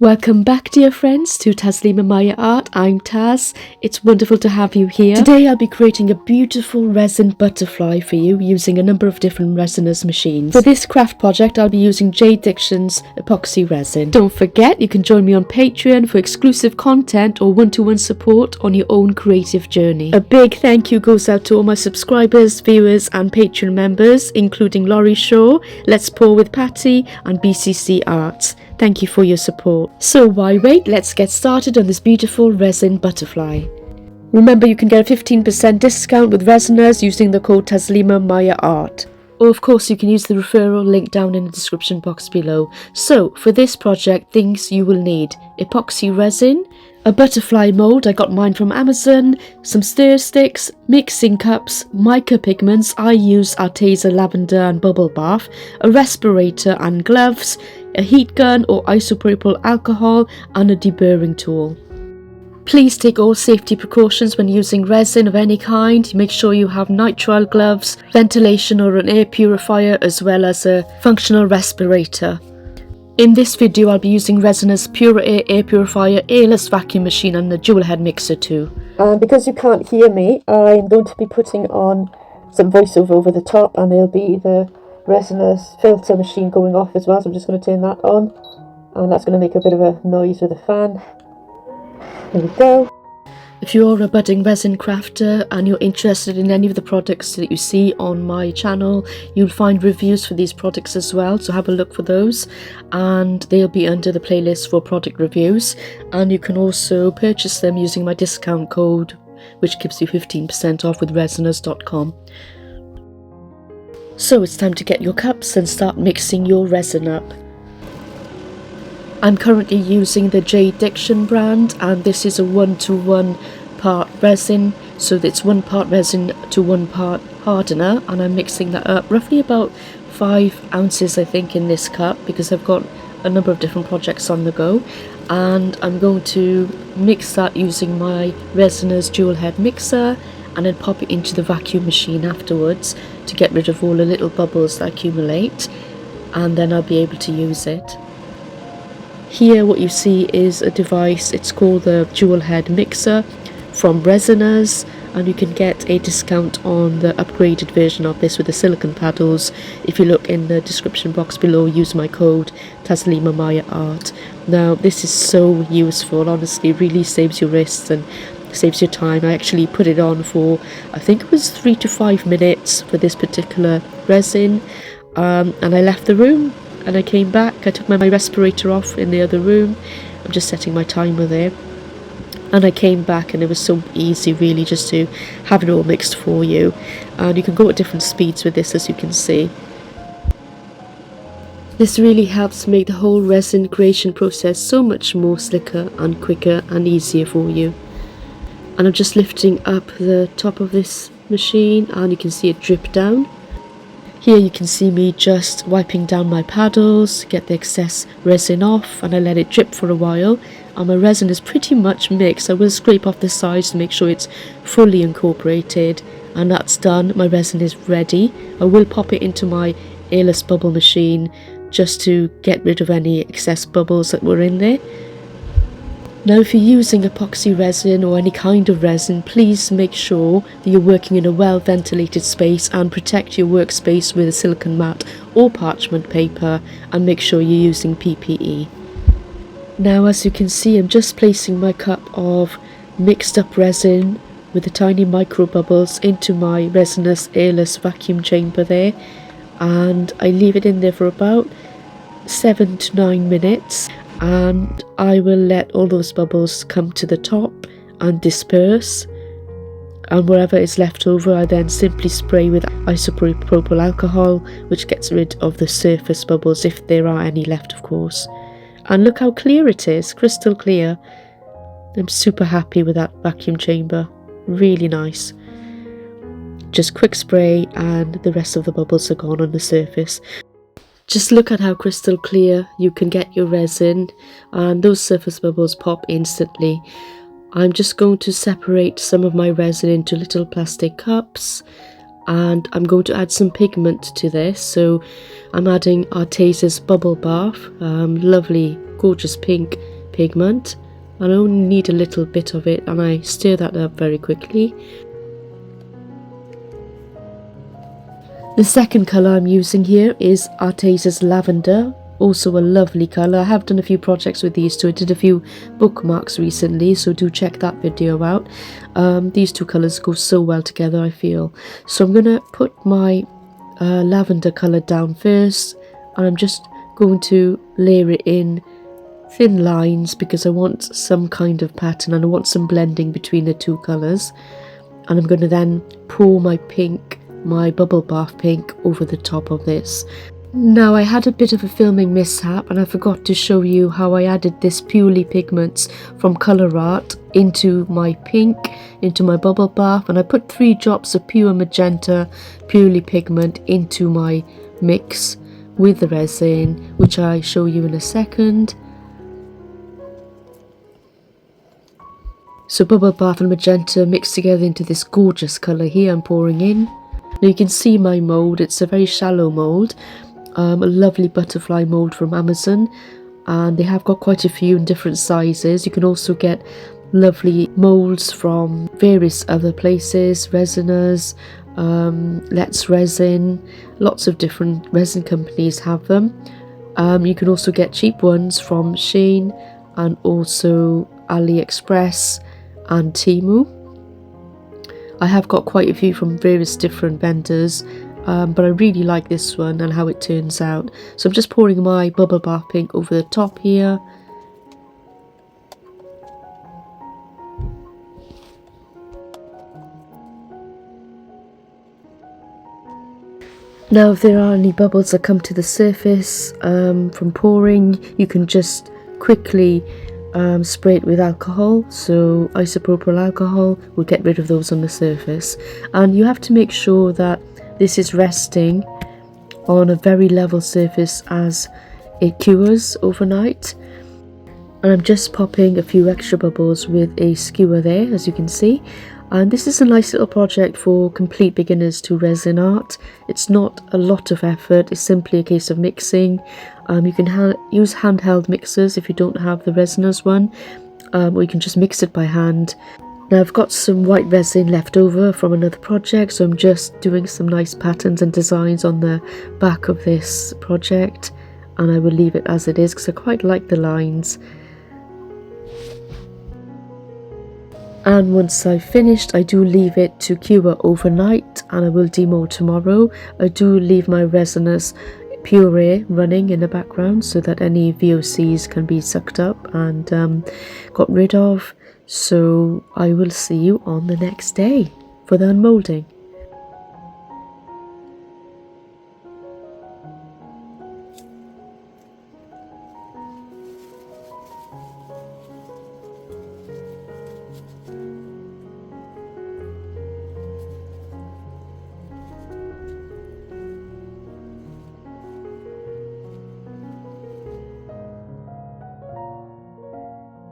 Welcome back, dear friends, to Taslima Maya Art. I'm Taz. It's wonderful to have you here. Today I'll be creating a beautiful resin butterfly for you using a number of different Resiners machines. For this craft project I'll be using JDiction's Epoxy Resin. Don't forget you can join me on Patreon for exclusive content or one-to-one support on your own creative journey. A big thank you goes out to all my subscribers, viewers and Patreon members, including Laurie Shaw, Let's Pour with Patty and BCC Arts. Thank you for your support. So why wait? Let's get started on this beautiful resin butterfly. Remember, you can get a 15% discount with Resiners using the code Taslima Maya Art. Or of course you can use the referral link down in the description box below. So for this project, things you will need: epoxy resin, a butterfly mould, I got mine from Amazon, some stir sticks, mixing cups, mica pigments, I use Arteza Lavender and bubble bath, a respirator and gloves, a heat gun or isopropyl alcohol and a deburring tool. Please take all safety precautions when using resin of any kind. Make sure you have nitrile gloves, ventilation or an air purifier, as well as a functional respirator. In this video I'll be using Resiners PurAir air purifier, Airless vacuum machine and the dual head mixer too. And because you can't hear me, I'm going to be putting on some voiceover over the top, and there'll be the Resiners filter machine going off as well, so I'm just going to turn that on, and that's going to make a bit of a noise with the fan. There we go. If you're a budding resin crafter and you're interested in any of the products that you see on my channel, you'll find reviews for these products as well, so have a look for those, and they'll be under the playlist for product reviews. And you can also purchase them using my discount code, which gives you 15% off with resiners.com. So it's time to get your cups and start mixing your resin up. I'm currently using the JDiction brand, and this is a 1-to-1 part resin, so it's 1 part resin to 1 part hardener, and I'm mixing that up roughly about 5 ounces I think in this cup, because I've got a number of different projects on the go, and I'm going to mix that using my Resiners dual head mixer and then pop it into the vacuum machine afterwards to get rid of all the little bubbles that accumulate, and then I'll be able to use it. Here what you see is a device, it's called the dual head mixer from Resiners, and you can get a discount on the upgraded version of this with the silicone paddles. If you look in the description box below, use my code Taslima Maya Art. Now this is so useful, honestly, it really saves your wrists and saves your time. I actually put it on for, I think it was 3 to 5 minutes for this particular resin, and I left the room and I came back. I took my respirator off in the other room. I'm just setting my timer there, and I came back and it was so easy really just to have it all mixed for you, and you can go at different speeds with this, as you can see. This really helps make the whole resin creation process so much more slicker and quicker and easier for you. And I'm just lifting up the top of this machine and you can see it drip down. Here you can see me just wiping down my paddles, get the excess resin off, and I let it drip for a while, and my resin is pretty much mixed. I will scrape off the sides to make sure it's fully incorporated, and that's done. My resin is ready. I will pop it into my Airless bubble machine just to get rid of any excess bubbles that were in there. Now if you're using epoxy resin or any kind of resin, please make sure that you're working in a well ventilated space and protect your workspace with a silicone mat or parchment paper, and make sure you're using PPE. Now as you can see, I'm just placing my cup of mixed up resin with the tiny micro bubbles into my Resiners Airless vacuum chamber there, and I leave it in there for about 7 to 9 minutes. And I will let all those bubbles come to the top and disperse, and wherever is left over I then simply spray with isopropyl alcohol, which gets rid of the surface bubbles if there are any left, of course. And look how clear it is, crystal clear. I'm super happy with that vacuum chamber, really nice. Just quick spray and the rest of the bubbles are gone on the surface. Just look at how crystal clear you can get your resin, and those surface bubbles pop instantly. I'm just going to separate some of my resin into little plastic cups, and I'm going to add some pigment to this. So I'm adding Arteza's Bubble Bath, lovely gorgeous pink pigment. I only need a little bit of it, and I stir that up very quickly. The second colour I'm using here is Arteza's Lavender, also a lovely colour. I have done a few projects with these two. I did a few bookmarks recently, so do check that video out. These two colours go so well together, I feel. So I'm going to put my lavender colour down first, and I'm just going to layer it in thin lines because I want some kind of pattern and I want some blending between the two colours. And I'm going to then pour my pink, my bubble bath pink, over the top of this. Now, I had a bit of a filming mishap and I forgot to show you how I added this Purely Pigments from ColourArte into my pink, into my bubble bath, and I put 3 drops of pure magenta Purely Pigment into my mix with the resin, which I show you in a second. So bubble bath and magenta mixed together into this gorgeous colour here I'm pouring in. Now you can see my mould, it's a very shallow mould, a lovely butterfly mould from Amazon, and they have got quite a few in different sizes. You can also get lovely moulds from various other places, Resiners, Let's Resin, lots of different resin companies have them. You can also get cheap ones from Shein and also AliExpress and Temu. I have got quite a few from various different vendors, but I really like this one and how it turns out. So I'm just pouring my bubble bath pink over the top here. Now, if there are any bubbles that come to the surface from pouring, you can just quickly spray it with alcohol. So isopropyl alcohol will get rid of those on the surface, and you have to make sure that this is resting on a very level surface as it cures overnight. And I'm just popping a few extra bubbles with a skewer there, as you can see. And this is a nice little project for complete beginners to resin art. It's not a lot of effort, it's simply a case of mixing. You can use handheld mixers if you don't have the Resiners one, or you can just mix it by hand. Now I've got some white resin left over from another project, so I'm just doing some nice patterns and designs on the back of this project, and I will leave it as it is because I quite like the lines. And once I've finished, I do leave it to cure overnight, and I will demold tomorrow. I do leave my Resiners PurAir running in the background so that any VOCs can be sucked up and got rid of. So I will see you on the next day for the unmolding.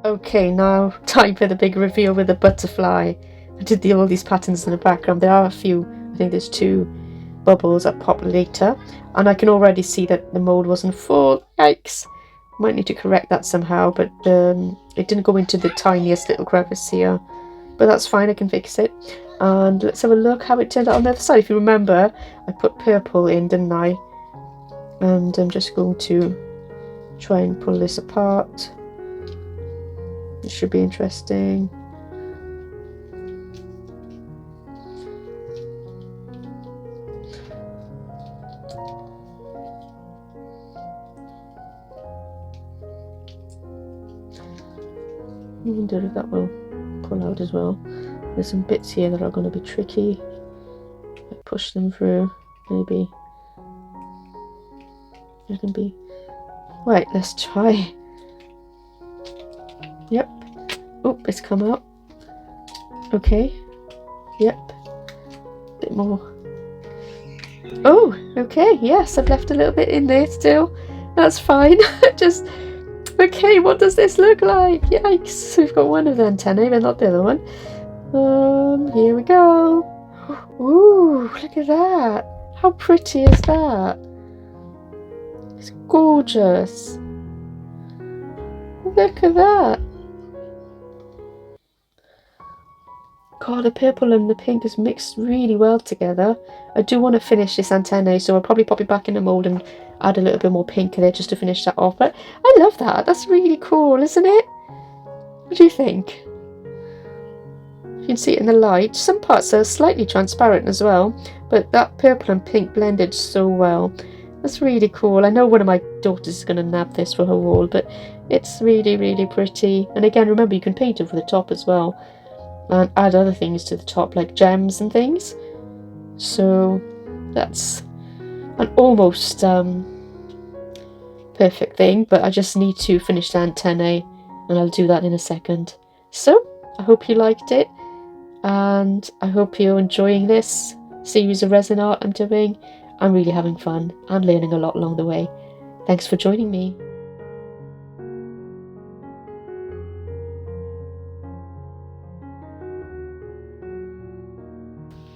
Okay, now time for the big reveal with the butterfly. I did all these patterns in the background. There are a few, I think there's 2 bubbles that pop later, and I can already see that the mold wasn't full. Yikes! Might need to correct that somehow, but it didn't go into the tiniest little crevice here. But that's fine, I can fix it. And let's have a look how it turned out on the other side. If you remember, I put purple in, didn't I? And I'm just going to try and pull this apart. It should be interesting. I wonder if that will pull out as well. There's some bits here that are going to be tricky. I push them through, maybe. It can be. Right, let's try. Yep. Oh, it's come out. Okay. Yep. Bit more. Oh, okay. Yes, I've left a little bit in there still. That's fine. Just. Okay, what does this look like? Yikes. We've got one of the antennae, but not the other one. Here we go. Ooh, look at that. How pretty is that? It's gorgeous. Look at that. God, the purple and the pink is mixed really well together. I do want to finish this antennae, so I'll probably pop it back in the mould and add a little bit more pink in there just to finish that off. But I love that. That's really cool, isn't it? What do you think? You can see it in the light. Some parts are slightly transparent as well, but that purple and pink blended so well. That's really cool. I know one of my daughters is going to nab this for her wall, but it's really, really pretty. And again, remember, you can paint over the top as well and add other things to the top, like gems and things. So that's an almost perfect thing, but I just need to finish the antennae, and I'll do that in a second. So I hope you liked it, and I hope you're enjoying this series of resin art I'm doing. I'm really having fun and learning a lot along the way. Thanks for joining me.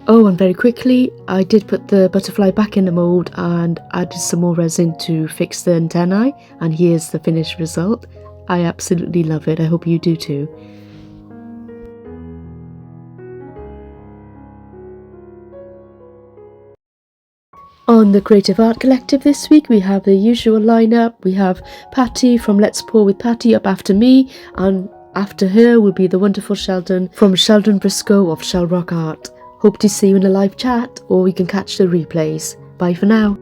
Oh, and very quickly, I did put the butterfly back in the mould and added some more resin to fix the antennae, and here's the finished result. I absolutely love it. I hope you do too. On the Creative Art Collective this week, we have the usual lineup. We have Patty from Let's Pour with Patty up after me, and after her will be the wonderful Sheldon from Sheldon Briscoe of Shell Rock Art. Hope to see you in a live chat, or we can catch the replays. Bye for now.